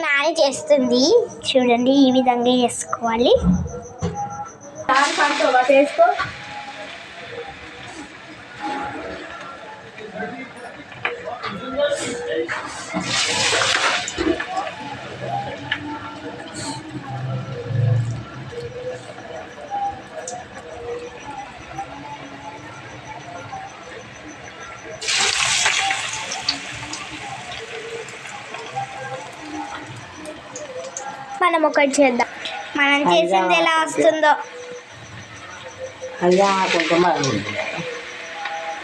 నాని చేస్తుంది చూడండి, ఈ విధంగా చేసుకోవాలి. మనం ఒకటి చేద్దాం, మనం చేసింది ఎలా వస్తుందో.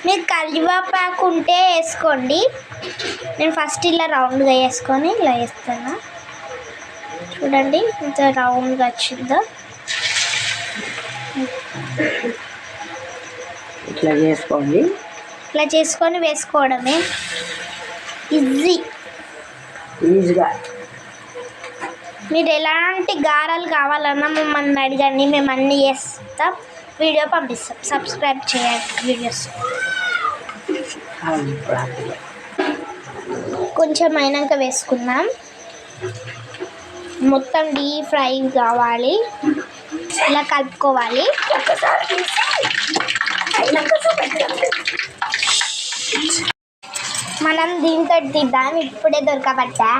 మీరు కరివేపాకు ఉంటే వేసుకోండి. నేను ఫస్ట్ ఇలా రౌండ్గా వేసుకొని ఇలా వేస్తాను. చూడండి ఇంత రౌండ్గా వచ్చిందో. ఇట్లా చేసుకోండి. ఇట్లా చేసుకొని వేసుకోవడమే ఈజీగా. మీరు ఎలాంటి గారాలు కావాలన్నా మమ్మల్ని అడగండి, మేము అన్నీ చేస్తాం, వీడియో పంపిస్తాం. సబ్స్క్రైబ్ చేయండి వీడియోస్. కొంచెం అయినాక వేసుకుందాం. మొత్తం డీప్ ఫ్రై కావాలి, ఇలా కలుపుకోవాలి. మనం దీంతో తిద్దాం, ఇప్పుడే దొరకబట్టా.